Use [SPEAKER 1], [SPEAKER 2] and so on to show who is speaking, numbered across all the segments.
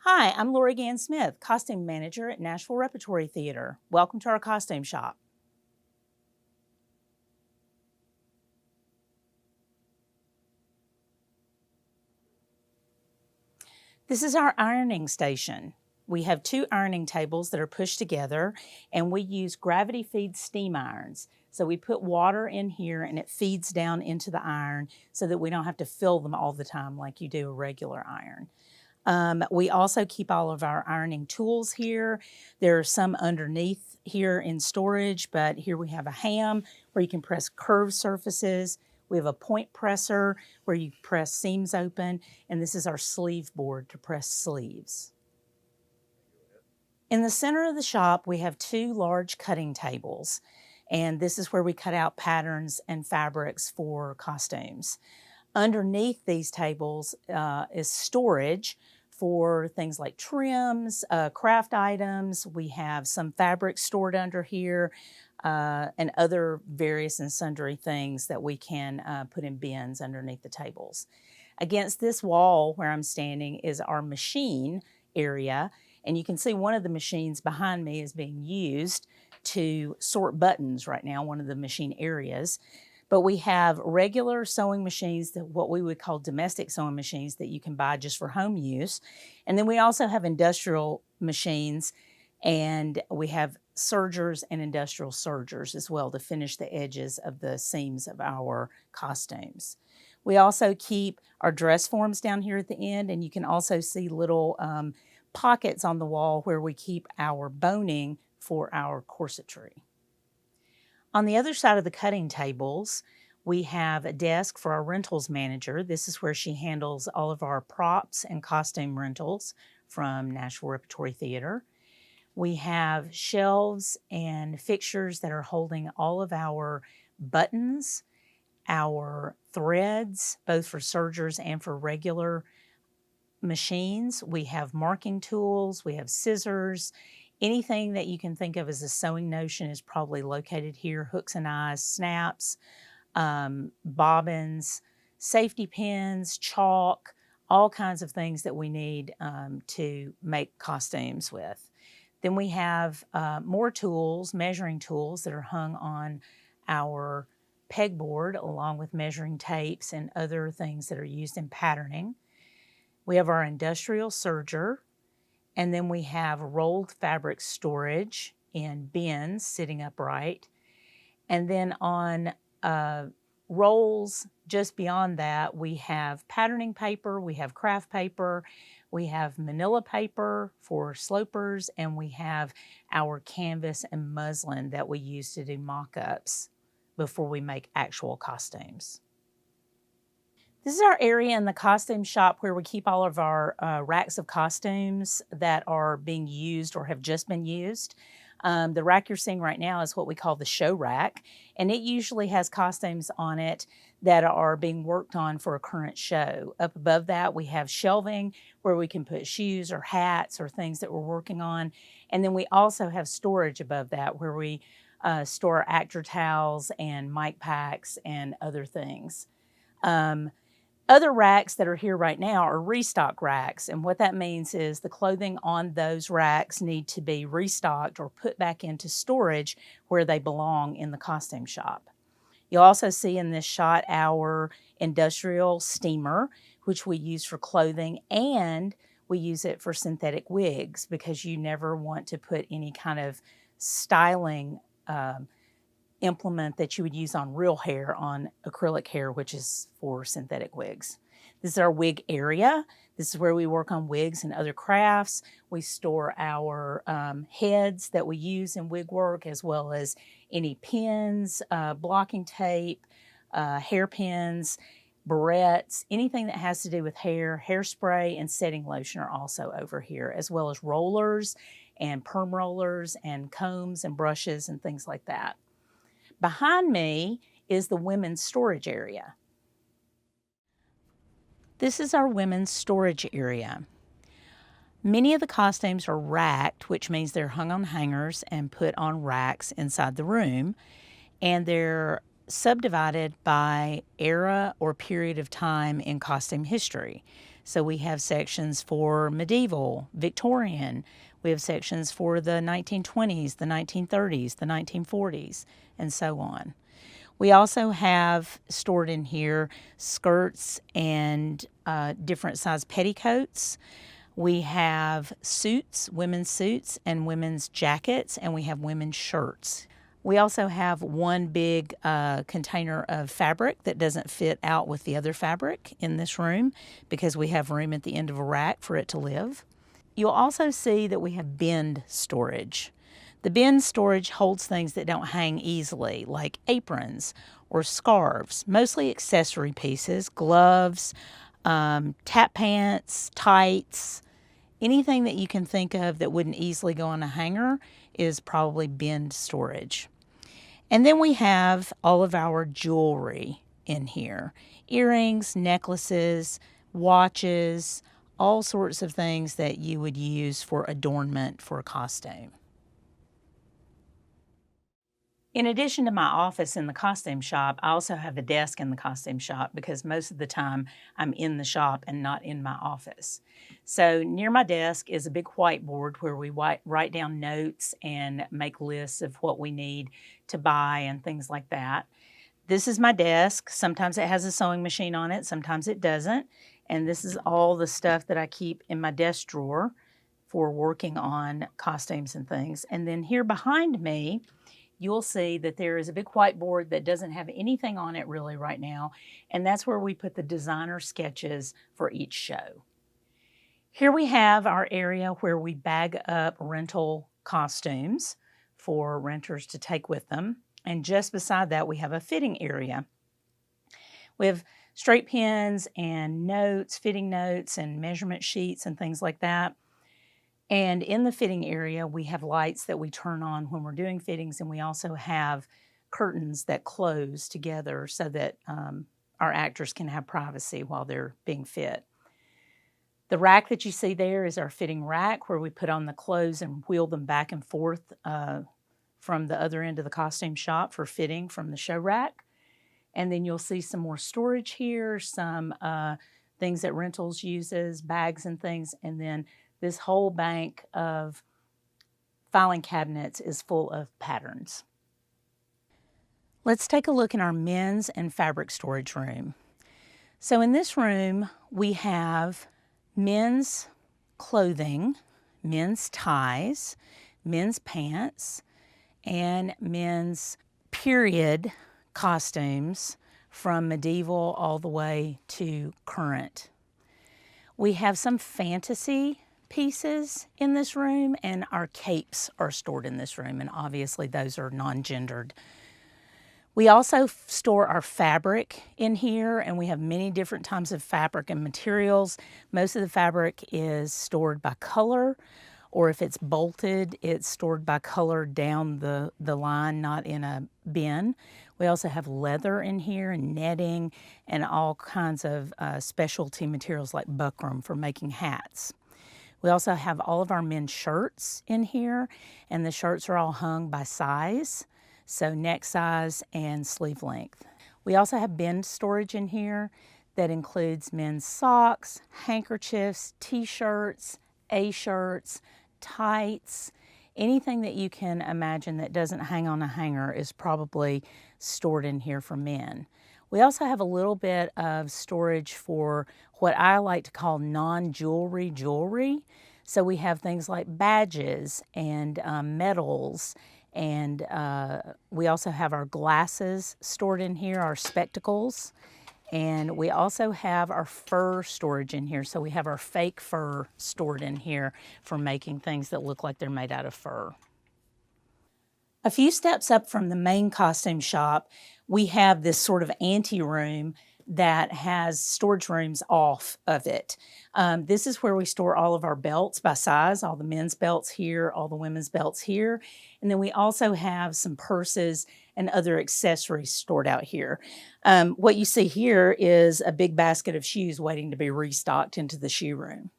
[SPEAKER 1] Hi, I'm Lori Gann-Smith, Costume Manager at Nashville Repertory Theater. Welcome to our costume shop. This is our ironing station. We have two ironing tables that are pushed together, and we use gravity feed steam irons. So we put water in here and it feeds down into the iron so that we don't have to fill them all the time like you do a regular iron. We also keep all of our ironing tools here. There are some underneath here in storage, but here we have a ham where you can press curved surfaces. We have a point presser where you press seams open, and this is our sleeve board to press sleeves. In the center of the shop, we have two large cutting tables, and this is where we cut out patterns and fabrics for costumes. Underneath these tables is storage for things like trims, craft items. We have some fabric stored under here and other various and sundry things that we can put in bins underneath the tables. Against this wall where I'm standing is our machine area, and you can see one of the machines behind me is being used to sort buttons right now, one of the machine areas. But we have regular sewing machines, that what we would call domestic sewing machines that you can buy just for home use. And then we also have industrial machines, and we have sergers and industrial sergers as well to finish the edges of the seams of our costumes. We also keep our dress forms down here at the end, and you can also see little pockets on the wall where we keep our boning for our corsetry. On the other side of the cutting tables, we have a desk for our rentals manager. This is where she handles all of our props and costume rentals from Nashville Repertory Theater. We have shelves and fixtures that are holding all of our buttons, our threads, both for sergers and for regular machines. We have marking tools, we have scissors. Anything that you can think of as a sewing notion is probably located here. Hooks and eyes, snaps, bobbins, safety pins, chalk, all kinds of things that we need to make costumes with. Then we have more tools, measuring tools that are hung on our pegboard along with measuring tapes and other things that are used in patterning. We have our industrial serger, and then we have rolled fabric storage in bins sitting upright. And then on rolls just beyond that, we have patterning paper, we have craft paper, we have manila paper for slopers, and we have our canvas and muslin that we use to do mock-ups before we make actual costumes. This is our area in the costume shop where we keep all of our racks of costumes that are being used or have just been used. The rack you're seeing right now is what we call the show rack, and it usually has costumes on it that are being worked on for a current show. Up above that, we have shelving where we can put shoes or hats or things that we're working on. And then we also have storage above that where we store actor towels and mic packs and other things. Other racks that are here right now are restock racks, and what that means is the clothing on those racks need to be restocked or put back into storage where they belong in the costume shop. You'll also see in this shot our industrial steamer, which we use for clothing, and we use it for synthetic wigs because you never want to put any kind of styling implement that you would use on real hair on acrylic hair, which is for synthetic wigs. This is our wig area. This is where we work on wigs and other crafts. We store our heads that we use in wig work, as well as any pins, blocking tape, hairpins, barrettes, anything that has to do with hair. Hairspray and setting lotion are also over here, as well as rollers and perm rollers and combs and brushes and things like that. Behind me is the women's storage area. This is our women's storage area. Many of the costumes are racked, which means they're hung on hangers and put on racks inside the room, and they're subdivided by era or period of time in costume history. So we have sections for medieval, Victorian. We have sections for the 1920s, the 1930s, the 1940s, and so on. We also have stored in here skirts and different size petticoats. We have suits, women's suits and women's jackets, and we have women's shirts. We also have one big container of fabric that doesn't fit out with the other fabric in this room because we have room at the end of a rack for it to live. You'll also see that we have bin storage. The bin storage holds things that don't hang easily, like aprons or scarves, mostly accessory pieces, gloves, tap pants, tights. Anything that you can think of that wouldn't easily go on a hanger is probably bin storage. And then we have all of our jewelry in here. Earrings, necklaces, watches, all sorts of things that you would use for adornment for a costume. In addition to my office in the costume shop, I also have a desk in the costume shop because most of the time I'm in the shop and not in my office. So near my desk is a big whiteboard where we write down notes and make lists of what we need to buy and things like that. This is my desk. Sometimes it has a sewing machine on it, sometimes it doesn't. And this is all the stuff that I keep in my desk drawer for working on costumes and things. And then here behind me, you'll see that there is a big whiteboard that doesn't have anything on it really right now, and that's where we put the designer sketches for each show. Here we have our area where we bag up rental costumes for renters to take with them, and just beside that we have a fitting area. We have straight pins and notes, fitting notes and measurement sheets and things like that. And in the fitting area, we have lights that we turn on when we're doing fittings, and we also have curtains that close together so that our actors can have privacy while they're being fit. The rack that you see there is our fitting rack where we put on the clothes and wheel them back and forth from the other end of the costume shop for fitting from the show rack. And then you'll see some more storage here, some things that rentals uses, bags and things, and then this whole bank of filing cabinets is full of patterns. Let's take a look in our men's and fabric storage room. So in this room, we have men's clothing, men's ties, men's pants, and men's period costumes from medieval all the way to current. We have some fantasy pieces in this room, and our capes are stored in this room, and obviously those are non-gendered. We also store our fabric in here, and we have many different types of fabric and materials. Most of the fabric is stored by color, or if it's bolted, it's stored by color down the line, not in a bin. We also have leather in here and netting and all kinds of specialty materials like buckram for making hats. We also have all of our men's shirts in here, and the shirts are all hung by size, so neck size and sleeve length. We also have bin storage in here that includes men's socks, handkerchiefs, t-shirts, A-shirts, tights. Anything that you can imagine that doesn't hang on a hanger is probably stored in here for men. We also have a little bit of storage for what I like to call non-jewelry jewelry. So we have things like badges and medals, and we also have our glasses stored in here, our spectacles, and we also have our fur storage in here. So we have our fake fur stored in here for making things that look like they're made out of fur. A few steps up from the main costume shop, we have this sort of ante-room that has storage rooms off of it. This is where we store all of our belts by size, all the men's belts here, all the women's belts here. And then we also have some purses and other accessories stored out here. What you see here is a big basket of shoes waiting to be restocked into the shoe room.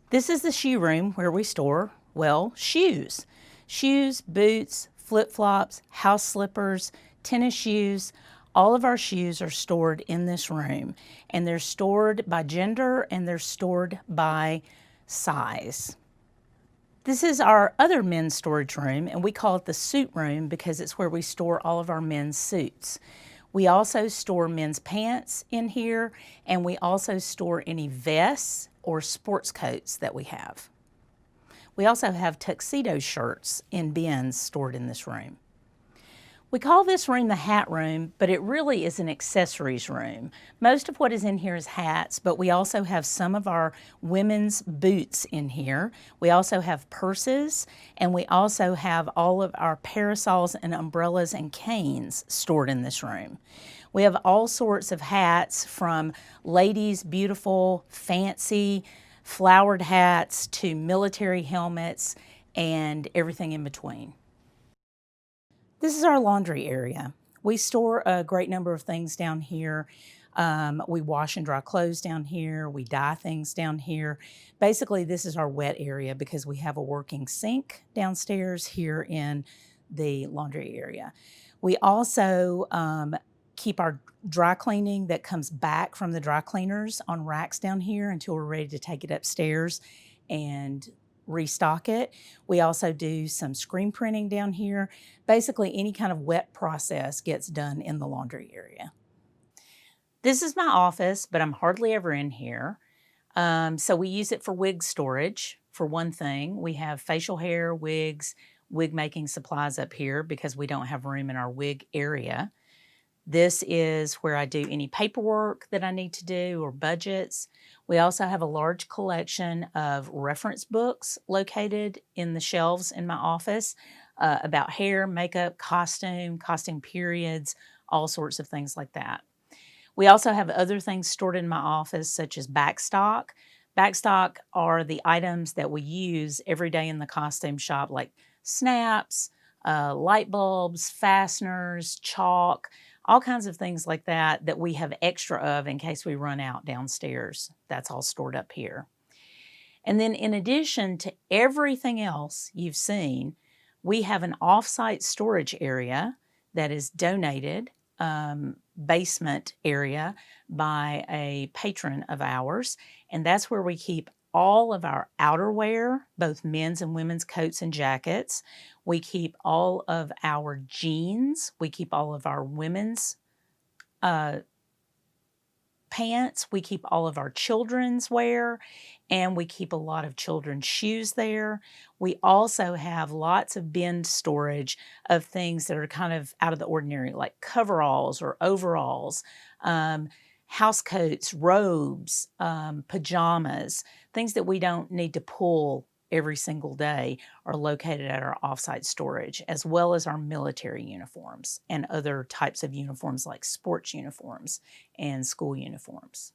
[SPEAKER 1] This is the shoe room where we store, well, shoes. Shoes, boots, flip-flops, house slippers, tennis shoes, All of our shoes are stored in this room, and they're stored by gender and they're stored by size. This is our other men's storage room, and we call it the suit room because it's where we store all of our men's suits. We also store men's pants in here, and we also store any vests or sports coats that we have. We also have tuxedo shirts in bins stored in this room. We call this room the hat room, but it really is an accessories room. Most of what is in here is hats, but we also have some of our women's boots in here. We also have purses, and we also have all of our parasols and umbrellas and canes stored in this room. We have all sorts of hats, from ladies' beautiful, fancy, flowered hats to military helmets and everything in between. This is our laundry area. We store a great number of things down here. We wash and dry clothes down here. We dye things down here. Basically, this is our wet area because we have a working sink downstairs here in the laundry area. We also keep our dry cleaning that comes back from the dry cleaners on racks down here until we're ready to take it upstairs and restock it. We also do some screen printing down here. Basically, any kind of wet process gets done in the laundry area. This is my office, but I'm hardly ever in here. So we use it for wig storage, for one thing. We have facial hair, wigs, wig making supplies up here because we don't have room in our wig area. This is where I do any paperwork that I need to do or budgets. We also have a large collection of reference books located in the shelves in my office about hair, makeup, costume periods, all sorts of things like that. We also have other things stored in my office, such as backstock. Backstock are the items that we use every day in the costume shop, like snaps, light bulbs, fasteners, chalk, all kinds of things like that that we have extra of in case we run out downstairs. That's all stored up here. And then in addition to everything else you've seen, we have an off-site storage area that is donated, basement area by a patron of ours, and that's where we keep all of our outerwear, both men's and women's coats and jackets. We keep all of our jeans. We keep all of our women's pants. We keep all of our children's wear, and we keep a lot of children's shoes there. We also have lots of bin storage of things that are kind of out of the ordinary, like coveralls or overalls, house coats, robes, pajamas, things that we don't need to pull every single day are located at our offsite storage, as well as our military uniforms and other types of uniforms like sports uniforms and school uniforms.